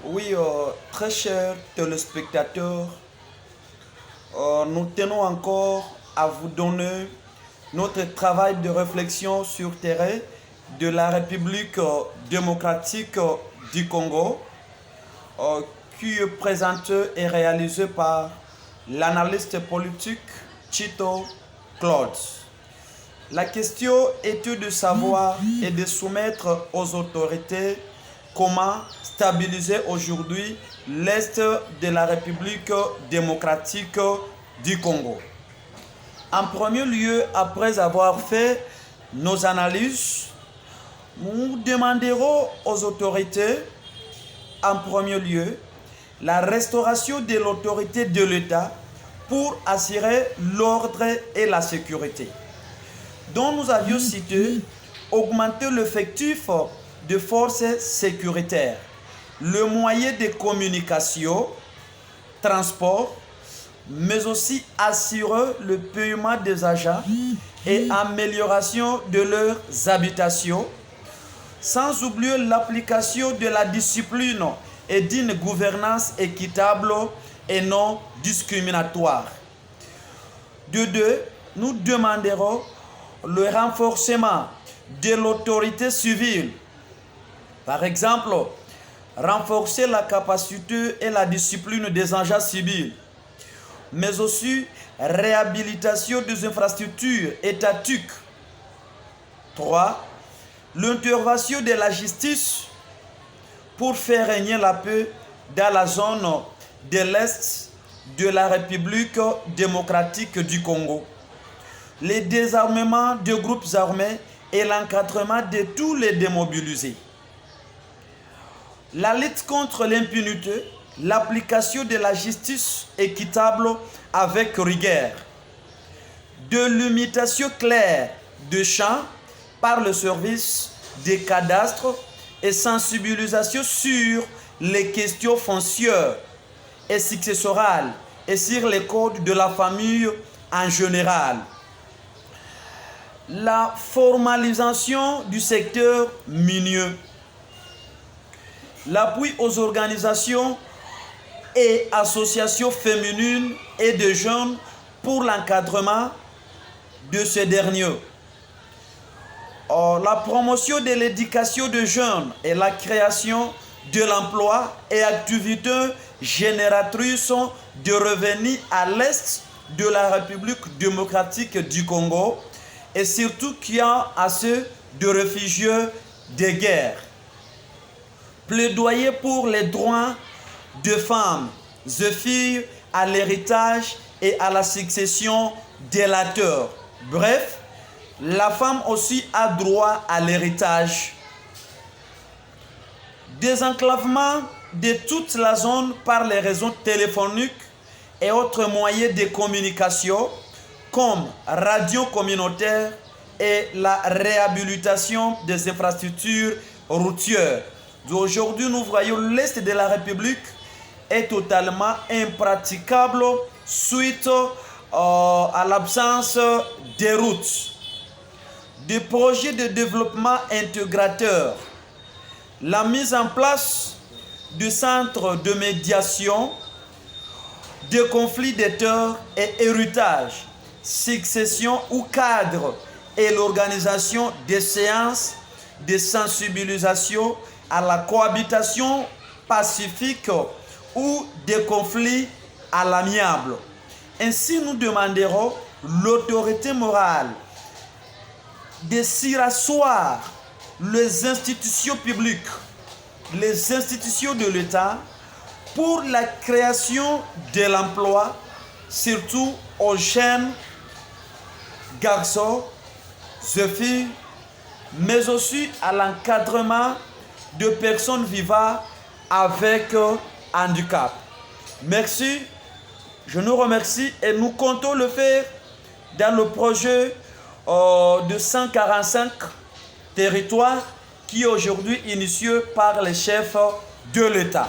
Oui, très chers téléspectateurs, nous tenons encore à vous donner notre travail de réflexion sur terrain de la République démocratique du Congo, euh, qui est présenté et réalisé par l'analyste politique Chito Claude. La question était de savoir et de soumettre aux autorités comment stabiliser aujourd'hui l'Est de la République démocratique du Congo. En premier lieu, après avoir fait nos analyses, nous demanderons aux autorités, en premier lieu, la restauration de l'autorité de l'État pour assurer l'ordre et la sécurité, dont nous avions cité augmenter l'effectif de forces sécuritaires, le moyen de communication, transport, mais aussi assurer le paiement des agents et amélioration de leurs habitations, sans oublier l'application de la discipline et d'une gouvernance équitable et non discriminatoire. De deux, nous demanderons le renforcement de l'autorité civile. Par exemple, renforcer la capacité et la discipline des agents civils, mais aussi réhabilitation des infrastructures étatiques. 3. L'intervention de la justice pour faire régner la paix dans la zone de l'Est de la République démocratique du Congo. Le désarmement des groupes armés et l'encadrement de tous les démobilisés. La lutte contre l'impunité, l'application de la justice équitable avec rigueur. De limitation claire de champs par le service des cadastres et sensibilisation sur les questions foncières et successorales et sur les codes de la famille en général. La formalisation du secteur minier, l'appui aux organisations et associations féminines et de jeunes pour l'encadrement de ces derniers. La promotion de l'éducation de jeunes et la création de l'emploi et activités génératrices de revenus à l'est de la République démocratique du Congo et surtout qui a assez de réfugiés de guerre. Plaidoyer pour les droits de femmes et filles à l'héritage et à la succession délateur. Bref, la femme aussi a droit à l'héritage. Désenclavement de toute la zone par les réseaux téléphoniques et autres moyens de communication comme radio communautaire et la réhabilitation des infrastructures routières. Aujourd'hui, nous voyons l'Est de la République est totalement impraticable suite à l'absence des routes. Des projets de développement intégrateurs, la mise en place de centres de médiation, de conflits de terres et héritage, succession ou cadre et l'organisation des séances de sensibilisation à la cohabitation pacifique ou des conflits à l'amiable. Ainsi, nous demanderons l'autorité morale de surasseoir les institutions publiques, les institutions de l'État pour la création de l'emploi, surtout aux jeunes garçons et filles, mais aussi à l'encadrement de personnes vivant avec handicap. Merci, je nous remercie et nous comptons le faire dans le projet de 145 territoires qui est aujourd'hui initié par les chefs de l'État.